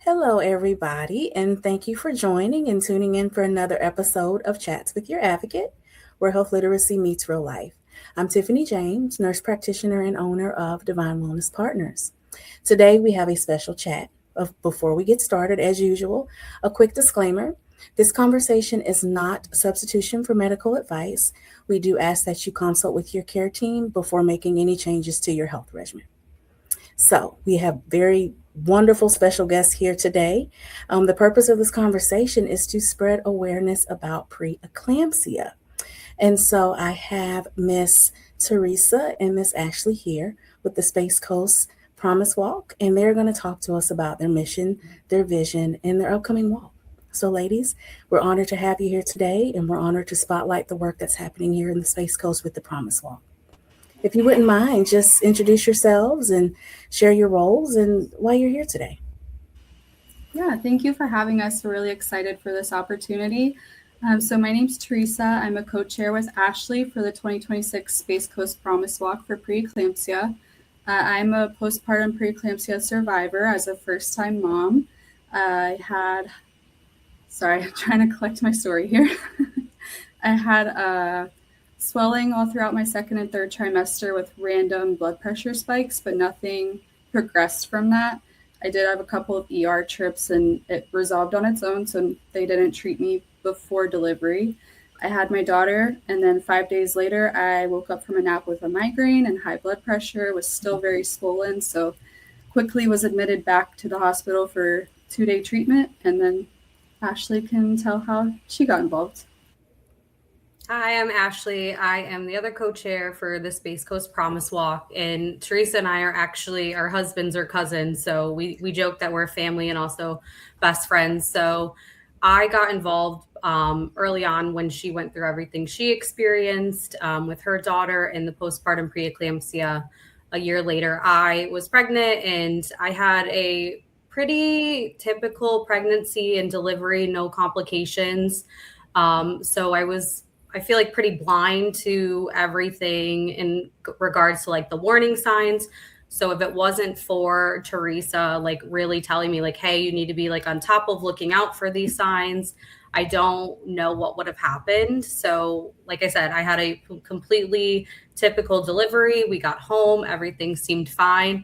Hello, everybody, and thank you for joining and tuning in for another episode of Chats with Your Advocate, where health literacy meets real life. I'm Tiffany James, nurse practitioner and owner of Divine Wellness Partners. Today, we have a special chat. Before we get started, as usual, a quick disclaimer. This conversation is not substitution for medical advice. We do ask that you consult with your care team before making any changes to your health regimen. So, we have very wonderful special guests here today. The purpose of this conversation is to spread awareness about preeclampsia. And so, I have Miss Teresa and Miss Ashley here with the Space Coast Promise Walk, and they're going to talk to us about their mission, their vision, and their upcoming walk. So, ladies, we're honored to have you here today, and we're honored to spotlight the work that's happening here in the Space Coast with the Promise Walk. If you wouldn't mind, just introduce yourselves and share your roles and why you're here today. Yeah, thank you for having us. We're really excited for this opportunity. So my name's Teresa. I'm a co-chair with Ashley for the 2026 Space Coast Promise Walk for Preeclampsia. I'm a postpartum preeclampsia survivor as a first-time mom. I'm trying to collect my story here. I had swelling all throughout my second and third trimester with random blood pressure spikes, but nothing progressed from that. I did have a couple of ER trips and it resolved on its own, so they didn't treat me before delivery. I had my daughter, and then 5 days later, I woke up from a nap with a migraine and high blood pressure, was still very swollen, so quickly was admitted back to the hospital for 2-day treatment, and then Ashley can tell how she got involved. Hi, I'm Ashley. I am the other co-chair for the Space Coast Promise Walk, and Teresa and I are actually, our husbands are cousins, so we joke that we're family and also best friends. So I got involved early on when she went through everything she experienced with her daughter and the postpartum preeclampsia. A year later, I was pregnant and I had a pretty typical pregnancy and delivery, no complications. So I feel like pretty blind to everything in regards to like the warning signs. So if it wasn't for Teresa, like really telling me like, hey, you need to be like on top of looking out for these signs, I don't know what would have happened. So like I said, I had a completely typical delivery. We got home, everything seemed fine.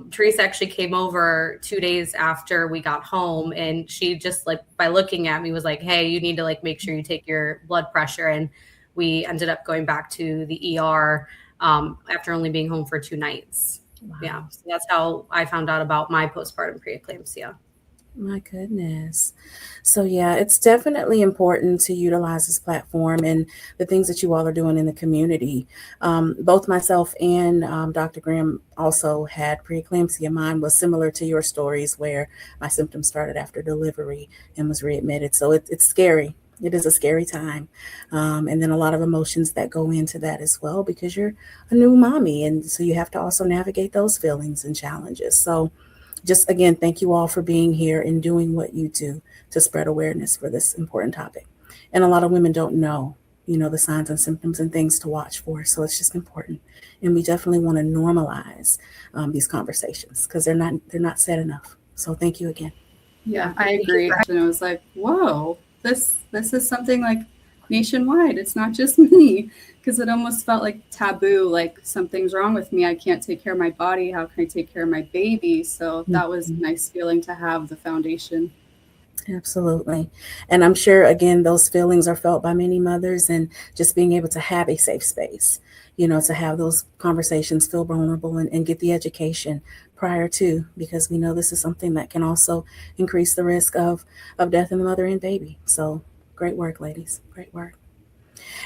Teresa actually came over 2 days after we got home, and she just like by looking at me was like, hey, you need to like make sure you take your blood pressure. And we ended up going back to the ER after only being home for 2 nights. Wow. Yeah, so that's how I found out about my postpartum preeclampsia. My goodness. So, yeah, it's definitely important to utilize this platform and the things that you all are doing in the community. Both myself and Dr. Graham also had preeclampsia. Mine was similar to your stories where my symptoms started after delivery and was readmitted. So it's scary. It is a scary time. And then a lot of emotions that go into that as well because you're a new mommy. And so you have to also navigate those feelings and challenges. So, just again, thank you all for being here and doing what you do to spread awareness for this important topic. And a lot of women don't know, the signs and symptoms and things to watch for. So it's just important. And we definitely want to normalize these conversations because they're not said enough. So thank you again. Yeah, I agree. And it was like, whoa, this is something like nationwide. It's not just me. Because it almost felt like taboo, like something's wrong with me. I can't take care of my body. How can I take care of my baby? So that was a nice feeling to have the foundation. Absolutely. And I'm sure, again, those feelings are felt by many mothers and just being able to have a safe space, to have those conversations, feel vulnerable and get the education prior to, because we know this is something that can also increase the risk of death in the mother and baby. So great work, ladies. Great work.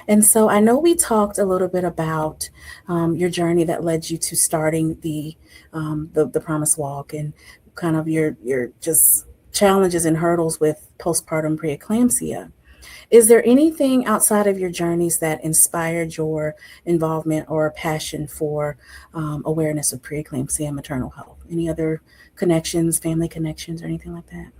And so I know we talked a little bit about your journey that led you to starting the Promise Walk and kind of your just challenges and hurdles with postpartum preeclampsia. Is there anything outside of your journeys that inspired your involvement or passion for awareness of preeclampsia and maternal health? Any other connections, family connections, or anything like that?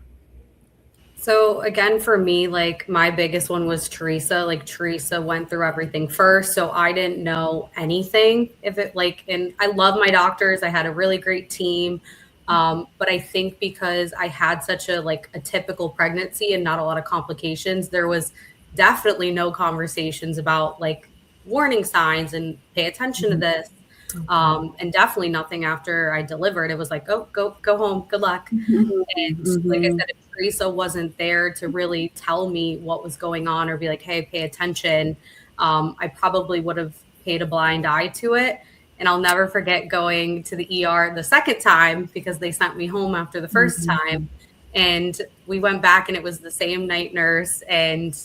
So again, for me, like my biggest one was Teresa. Like Teresa went through everything first. So I didn't know anything and I love my doctors. I had a really great team. But I think because I had such a typical pregnancy and not a lot of complications, there was definitely no conversations about like warning signs and pay attention to Mhm. this. Okay. And definitely nothing after I delivered. It was like, oh, go home. Good luck. Mhm. And like I Mhm. said, if Teresa wasn't there to really tell me what was going on or be like, hey, pay attention, I probably would have paid a blind eye to it. And I'll never forget going to the ER the second time because they sent me home after the first time. Mhm. And we went back and it was the same night nurse. And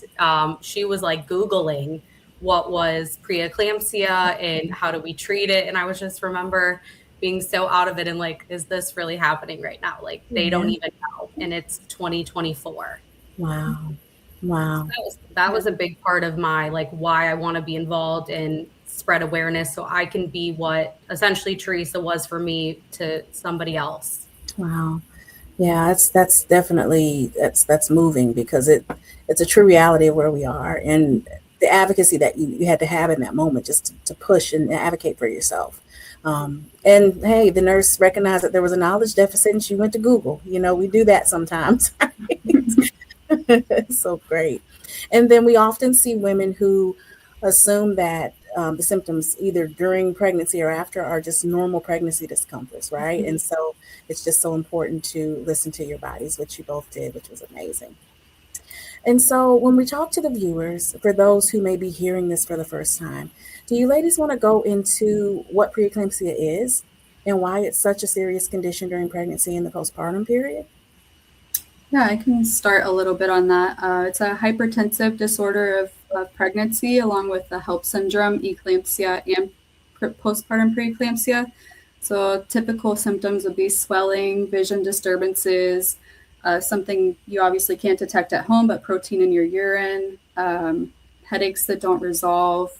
she was like Googling what was preeclampsia and how do we treat it. And I was just remember being so out of it and like, is this really happening right now? Like they don't Yeah. even know. And it's 2024. Wow. Wow. That was a big part of my like why I want to be involved and spread awareness so I can be what essentially Teresa was for me to somebody else. Wow. Yeah, that's definitely that's moving because it's a true reality of where we are and the advocacy that you had to have in that moment just to push and advocate for yourself. And hey, the nurse recognized that there was a knowledge deficit and she went to Google. You know, we do that sometimes. So great. And then we often see women who assume that the symptoms either during pregnancy or after are just normal pregnancy discomforts, right? And so it's just so important to listen to your bodies, which you both did, which was amazing. And so when we talk to the viewers, for those who may be hearing this for the first time, do you ladies want to go into what preeclampsia is and why it's such a serious condition during pregnancy and the postpartum period? Yeah, I can start a little bit on that. It's a hypertensive disorder of pregnancy, along with the HELP syndrome, eclampsia, and postpartum preeclampsia. So, typical symptoms would be swelling, vision disturbances, something you obviously can't detect at home, but protein in your urine, headaches that don't resolve,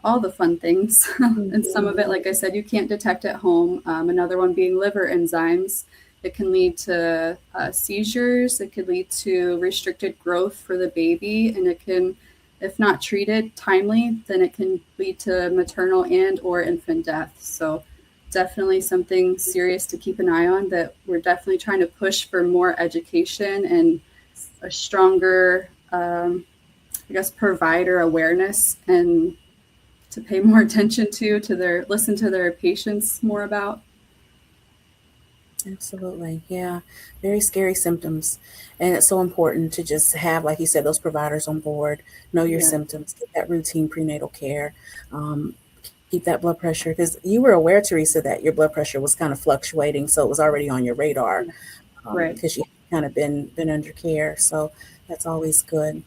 all the fun things. And some of it, like I said, you can't detect at home. Another one being liver enzymes. It can lead to seizures. It could lead to restricted growth for the baby, and it can, if not treated timely, then it can lead to maternal and or infant death. So definitely something serious to keep an eye on, that we're definitely trying to push for more education and a stronger, I guess, provider awareness, and to pay more attention to their, listen to their patients more about. Absolutely. Yeah. Very scary symptoms. And it's so important to just have, like you said, those providers on board, know your Yeah. symptoms, get that routine prenatal care, um, keep that blood pressure. Because you were aware, Teresa, that your blood pressure was kind of fluctuating. So it was already on your radar Right. because you kind of been under care. So that's always good.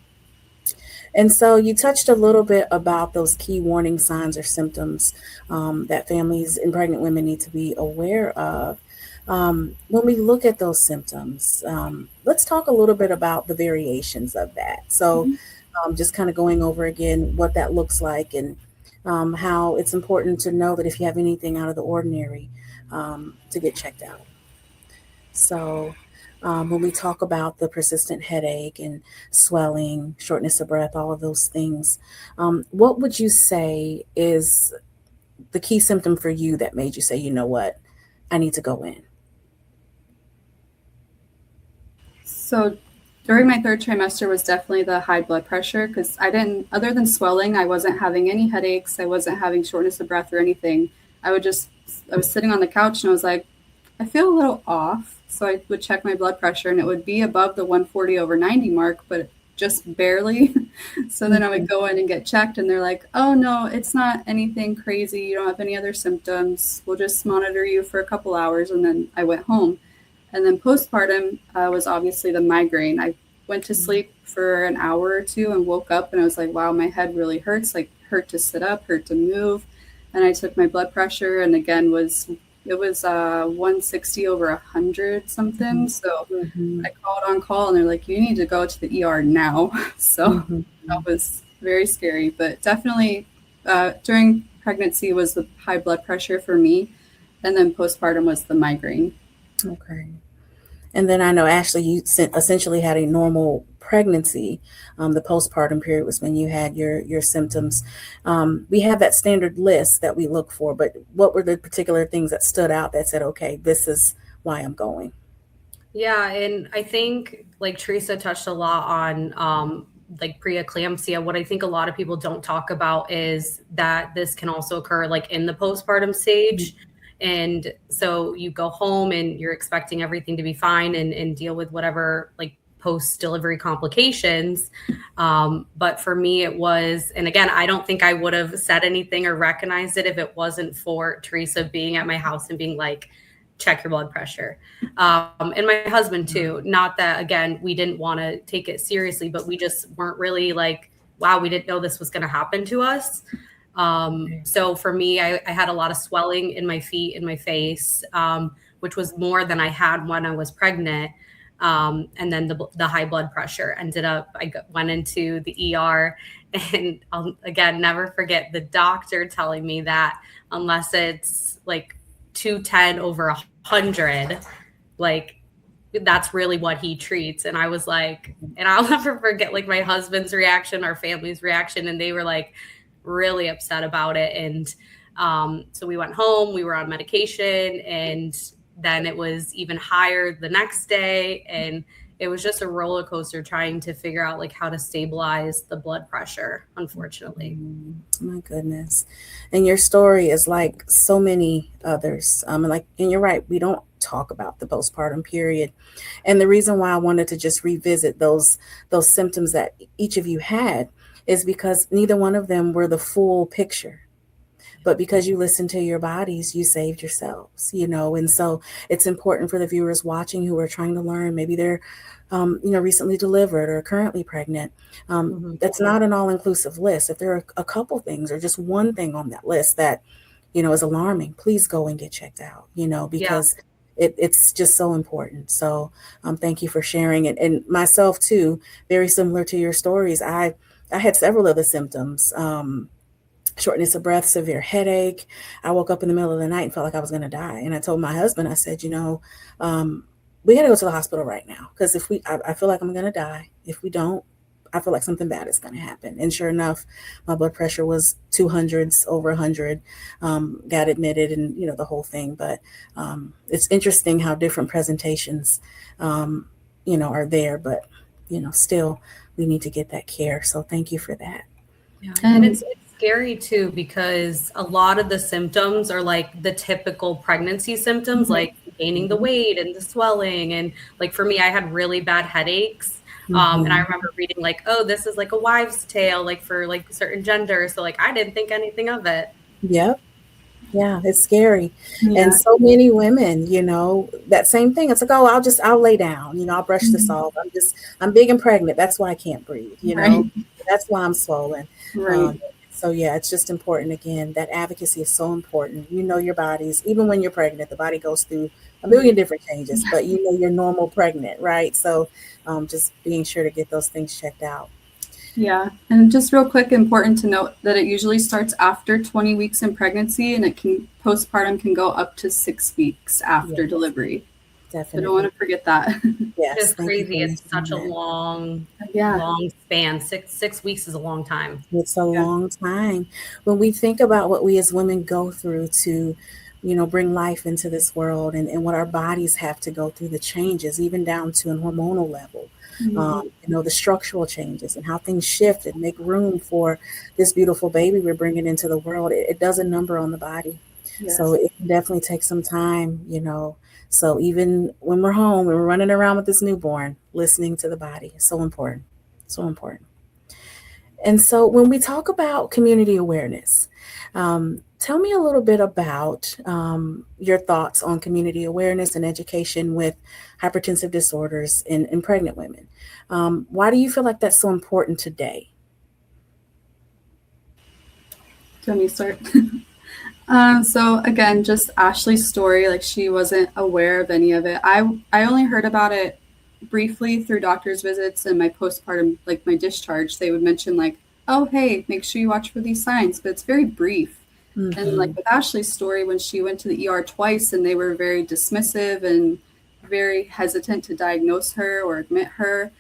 And so you touched a little bit about those key warning signs or symptoms that families and pregnant women need to be aware of. When we look at those symptoms, let's talk a little bit about the variations of that. So, Mhm. just kind of going over again what that looks like and how it's important to know that if you have anything out of the ordinary, to get checked out. So, when we talk about the persistent headache and swelling, shortness of breath, all of those things, what would you say is the key symptom for you that made you say, you know what, I need to go in? So during my third trimester was definitely the high blood pressure, because I didn't, other than swelling, I wasn't having any headaches. I wasn't having shortness of breath or anything. I would just, I was sitting on the couch and I was like, I feel a little off. So I would check my blood pressure and it would be above the 140/90 mark, but just barely. So then I would go in and get checked and they're like, oh no, it's not anything crazy. You don't have any other symptoms. We'll just monitor you for a couple hours. And then I went home. And then postpartum was obviously the migraine. I went to sleep for an hour or two and woke up and I was like, wow, my head really hurts, like hurt to sit up, hurt to move. And I took my blood pressure and again it was 160/100 something. So Mhm. I called on call and they're like, you need to go to the ER now. So Mhm. that was very scary, but definitely during pregnancy was the high blood pressure for me. And then postpartum was the migraine. Okay. And then I know, Ashley, you essentially had a normal pregnancy. The postpartum period was when you had your symptoms. We have that standard list that we look for, but what were the particular things that stood out that said, okay, this is why I'm going. Yeah, and I think like Teresa touched a lot on like preeclampsia. What I think a lot of people don't talk about is that this can also occur like in the postpartum stage. And so you go home and you're expecting everything to be fine and deal with whatever like post delivery complications. But for me, it was, and again, I don't think I would have said anything or recognized it if it wasn't for Teresa being at my house and being like, check your blood pressure. And my husband too. Not that, again, we didn't want to take it seriously, but we just weren't really like, wow, we didn't know this was going to happen to us. So for me, I had a lot of swelling in my feet and my face, which was more than I had when I was pregnant. And then the high blood pressure ended up, went into the ER, and I'll again never forget the doctor telling me that unless it's like 210 over 100, like that's really what he treats. And I was like, and I'll never forget like my husband's reaction, our family's reaction, and they were like really upset about it. And so we went home, we were on medication, and then it was even higher the next day. And it was just a roller coaster trying to figure out like how to stabilize the blood pressure, unfortunately. My goodness. And your story is like so many others. And you're right, we don't talk about the postpartum period. And the reason why I wanted to just revisit those symptoms that each of you had is because neither one of them were the full picture. But because you listened to your bodies, you saved yourselves, and so it's important for the viewers watching who are trying to learn. Maybe they're recently delivered or currently pregnant. That's not an all-inclusive list. If there are a couple things or just one thing on that list that is alarming, please go and get checked out, because it's just so important. So thank you for sharing it. And myself too, very similar to your stories. I had several of the symptoms. Shortness of breath, severe headache. I woke up in the middle of the night and felt like I was going to die. And I told my husband, I said, we got to go to the hospital right now, because I feel like I'm going to die. If we don't, I feel like something bad is going to happen. And sure enough, my blood pressure was 200s, over 100, got admitted, and, the whole thing. But it's interesting how different presentations, are there, but, still we need to get that care. So thank you for that. Yeah. And it's scary too, because a lot of the symptoms are like the typical pregnancy symptoms, like gaining the weight and the swelling. And like for me, I had really bad headaches. And I remember reading like, oh, this is like a wives' tale, like for like certain genders. So like I didn't think anything of it. Yep. Yeah, it's scary. Yeah. And so many women, that same thing. It's like, oh, I'll lay down, I'll brush this off. I'm big and pregnant. That's why I can't breathe, Right. That's why I'm swollen. Right. So yeah, it's just important. Again, that advocacy is so important. Your bodies, even when you're pregnant, the body goes through a million different changes, but you're normal pregnant, right? So just being sure to get those things checked out. Yeah. And just real quick, important to note that it usually starts after 20 weeks in pregnancy, and postpartum can go up to 6 weeks after delivery. Definitely. I don't want to forget that. Yes. It's crazy. It's such a long span. Six weeks is a long time. It's a long time. When we think about what we as women go through to, bring life into this world, and what our bodies have to go through, the changes, even down to an hormonal level, the structural changes and how things shift and make room for this beautiful baby we're bringing into the world. It does a number on the body. Yes. So it can definitely take some time, So even when we're home, when we're running around with this newborn, listening to the body is so important. So important. And so when we talk about community awareness, tell me a little bit about your thoughts on community awareness and education with hypertensive disorders in pregnant women. Why do you feel like that's so important today? Do you want me to start? So again, just Ashley's story, like she wasn't aware of any of it. I only heard about it briefly through doctor's visits and my postpartum, like my discharge. They would mention like, oh, hey, make sure you watch for these signs, but it's very brief. And like with Ashley's story, when she went to the ER twice and they were very dismissive and very hesitant to diagnose her or admit her.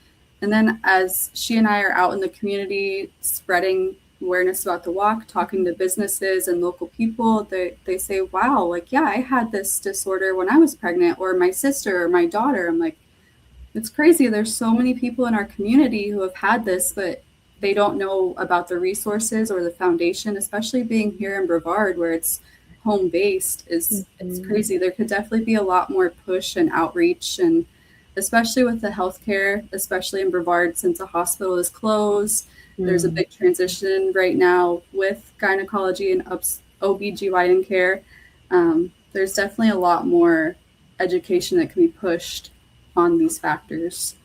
And then as she and I are out in the community spreading awareness about the walk, talking to businesses and local people, they say, wow, like, yeah, I had this disorder when I was pregnant, or my sister or my daughter. I'm like, it's crazy. There's so many people in our community who have had this, but they don't know about the resources or the foundation, especially being here in Brevard where it's home based is it's crazy. There could definitely be a lot more push and outreach, and especially with the healthcare, especially in Brevard since the hospital is closed. There's a big transition right now with gynecology and OBGYN care. There's definitely a lot more education that can be pushed on these factors.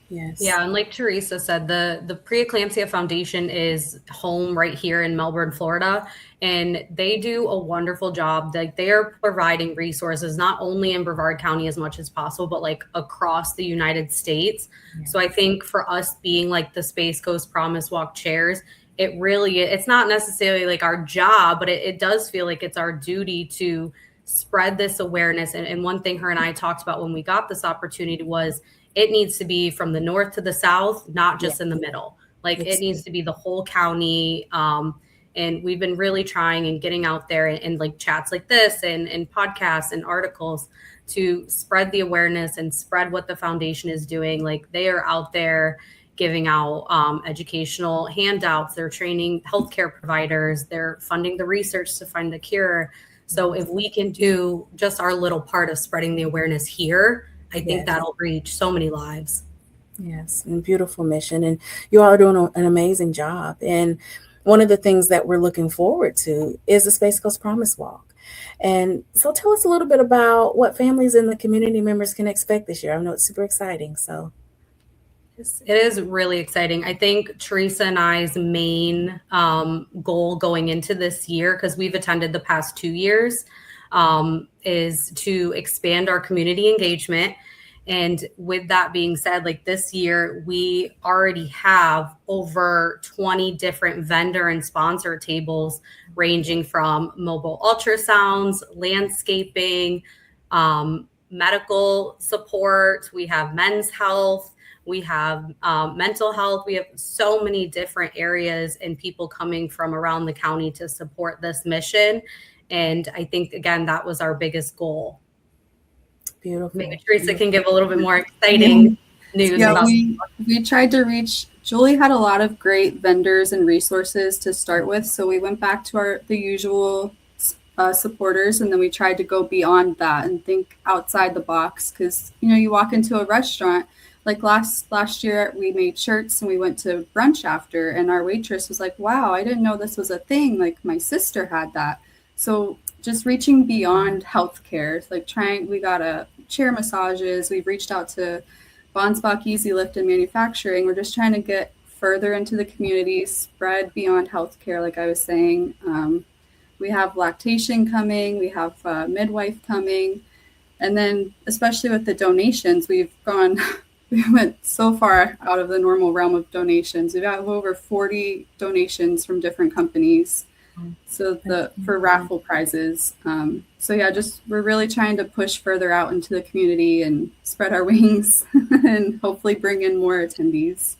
Yes. Yeah, and like Teresa said, the Preeclampsia Foundation is home right here in Melbourne, Florida, and they do a wonderful job. Like, they are providing resources not only in Brevard County as much as possible, but like across the United States. Yeah. So I think for us being like the Space Coast Promise Walk chairs, it's not necessarily like our job, but it does feel like it's our duty to spread this awareness. And one thing her and I talked about when we got this opportunity was it needs to be from the north to the south, not just in the middle. Like, it needs to be the whole county. And we've been really trying and getting out there and like chats like this and podcasts and articles to spread the awareness and spread what the foundation is doing. Like, they are out there giving out educational handouts. They're training healthcare providers. They're funding the research to find the cure. So if we can do just our little part of spreading the awareness here, I think that'll reach so many lives. Yes, and beautiful mission. And you all are doing an amazing job. And one of the things that we're looking forward to is the Space Coast Promise Walk. And so tell us a little bit about what families and the community members can expect this year. I know it's super exciting. So it is really exciting. I think Teresa and I's main goal going into this year, because we've attended the past 2 years, is to expand our community engagement. And with that being said, like, this year, we already have over 20 different vendor and sponsor tables, ranging from mobile ultrasounds, landscaping, medical support. We have men's health. We have mental health. We have so many different areas and people coming from around the county to support this mission. And I think, again, that was our biggest goal. Beautiful. Maybe Teresa can give a little bit more exciting news. Yeah, we tried to reach, Julie had a lot of great vendors and resources to start with. So we went back to the usual supporters, and then we tried to go beyond that and think outside the box. Because, you walk into a restaurant, like last year we made shirts and we went to brunch after, and our waitress was like, wow, I didn't know this was a thing. Like, my sister had that. So just reaching beyond healthcare, like we got chair massages. We've reached out to Bonsbach Easy Lift and Manufacturing. We're just trying to get further into the community, spread beyond healthcare, like I was saying. We have lactation coming. We have midwife coming. And then especially with the donations, we went so far out of the normal realm of donations. We've got over 40 donations from different companies. So for raffle prizes. So yeah, we're really trying to push further out into the community and spread our wings and hopefully bring in more attendees.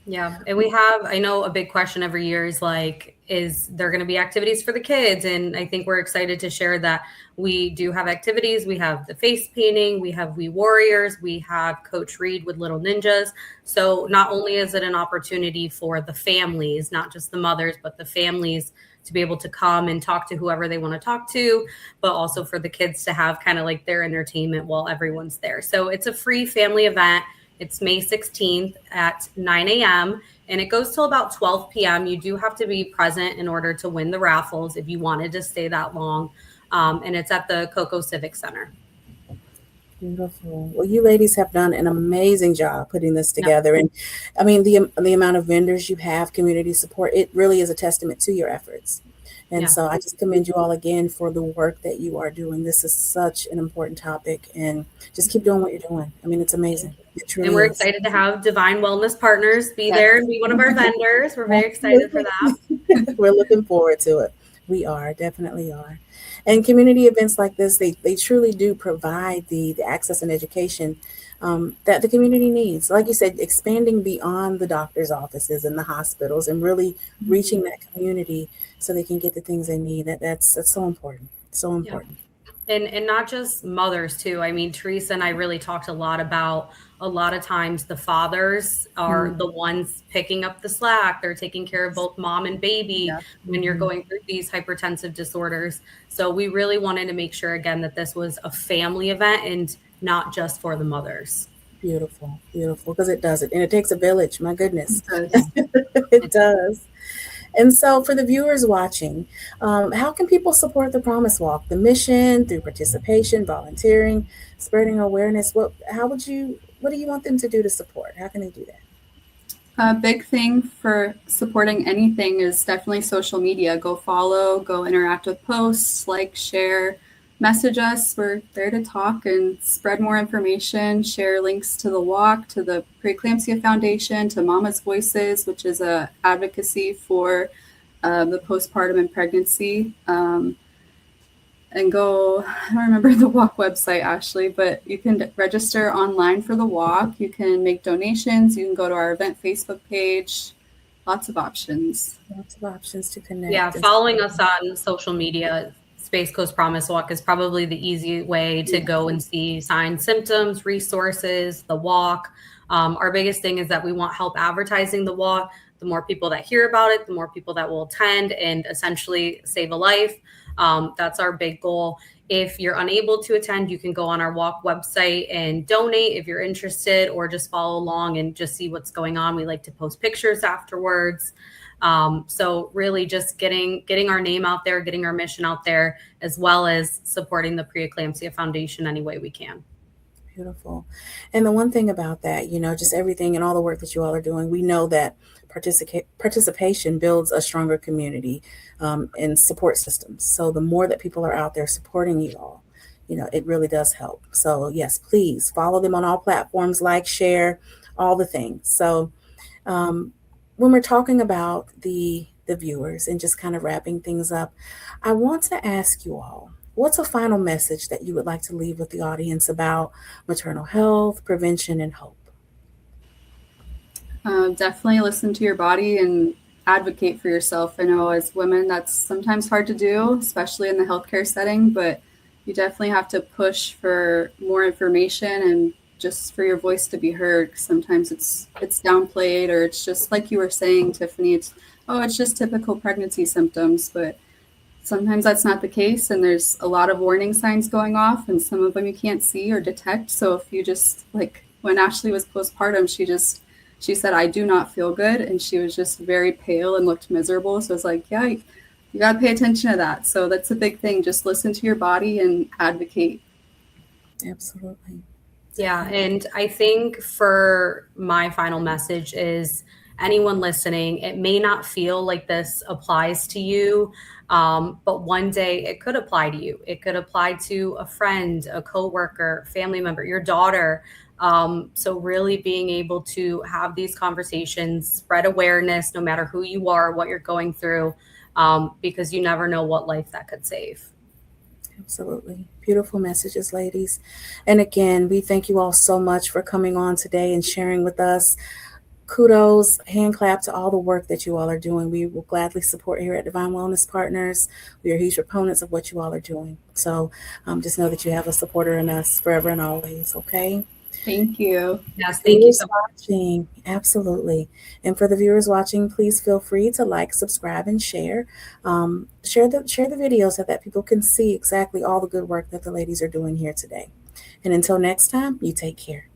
Yeah. And we have, I know a big question every year is like, is there going to be activities for the kids? And I think we're excited to share that we do have activities. We have the face painting, we have We Warriors, we have Coach Reed with Little Ninjas. So not only is it an opportunity for the families, not just the mothers, but the families to be able to come and talk to whoever they want to talk to, but also for the kids to have kind of like their entertainment while everyone's there. So it's a free family event. It's May 16th at 9 a.m. and it goes till about 12 p.m. You do have to be present in order to win the raffles if you wanted to stay that long. And it's at the Cocoa Civic Center. Beautiful. Well, you ladies have done an amazing job putting this together. And I mean, the amount of vendors you have, community support, it really is a testament to your efforts. And so I just commend you all again for the work that you are doing. This is such an important topic, and just keep doing what you're doing. I mean, it's amazing. And we're excited to have Divine Wellness Partners be there and be one of our vendors. We're very excited for that. We're looking forward to it. We are, definitely are. And community events like this, they truly do provide the access and education that the community needs. Like you said, expanding beyond the doctor's offices and the hospitals and really reaching that community so they can get the things they need. That's so important. So Yeah. important. And not just mothers too. I mean, Teresa and I really talked a lot about a lot of times the fathers are the ones picking up the slack. They're taking care of both mom and baby Yeah. when you're going through these hypertensive disorders. So we really wanted to make sure again that this was a family event and not just for the mothers. Beautiful, beautiful, because it does it. And it takes a village. My goodness. It does. It does. And so, for the viewers watching, how can people support the Promise Walk, the mission, through participation, volunteering, spreading awareness? What do you want them to do to support? How can they do that? A big thing for supporting anything is definitely social media. Go follow, go interact with posts, like, share, message us. We're there to talk and spread more information, share links to the walk, to the Preeclampsia Foundation, to Mama's Voices, which is a advocacy for the postpartum and pregnancy. And go, I don't remember the walk website, Ashley, but you can register online for the walk. You can make donations. You can go to our event Facebook page. Lots of options. Lots of options to connect. Yeah, following us on social media, Space Coast Promise Walk is probably the easy way to go and see signs, symptoms, resources, the walk. Our biggest thing is that we want help advertising the walk. The more people that hear about it, the more people that will attend and essentially save a life. That's our big goal. If you're unable to attend, you can go on our walk website and donate if you're interested, or just follow along and just see what's going on. We like to post pictures afterwards. So really just getting our name out there, getting our mission out there, as well as supporting the Preeclampsia Foundation any way we can. Beautiful. And the one thing about that, just everything and all the work that you all are doing, we know that participation builds a stronger community and support systems. So the more that people are out there supporting you all, it really does help. So yes, please follow them on all platforms, like, share, all the things. So when we're talking about the viewers and just kind of wrapping things up, I want to ask you all, what's a final message that you would like to leave with the audience about maternal health, prevention, and hope? Definitely listen to your body and advocate for yourself. I know as women, that's sometimes hard to do, especially in the healthcare setting, but you definitely have to push for more information and just for your voice to be heard. Sometimes it's downplayed, or it's just like you were saying, Tiffany, it's just typical pregnancy symptoms, but sometimes that's not the case. And there's a lot of warning signs going off, and some of them you can't see or detect. So if you just, like when Ashley was postpartum, she said, I do not feel good. And she was just very pale and looked miserable. So it's like, yeah, you got to pay attention to that. So that's a big thing. Just listen to your body and advocate. Absolutely. Yeah. And I think for my final message is anyone listening, it may not feel like this applies to you, but one day it could apply to you. It could apply to a friend, a coworker, family member, your daughter. So really being able to have these conversations, spread awareness, no matter who you are, what you're going through, because you never know what life that could save. Absolutely. Beautiful messages, ladies. And again, we thank you all so much for coming on today and sharing with us. Kudos, hand clap to all the work that you all are doing. We will gladly support here at Divine Wellness Partners. We are huge proponents of what you all are doing. So just know that you have a supporter in us forever and always, okay? Thank you. Yes, thank you so much. Watching. Absolutely. And for the viewers watching, please feel free to like, subscribe, and share. Share the videos so that people can see exactly all the good work that the ladies are doing here today. And until next time, you take care.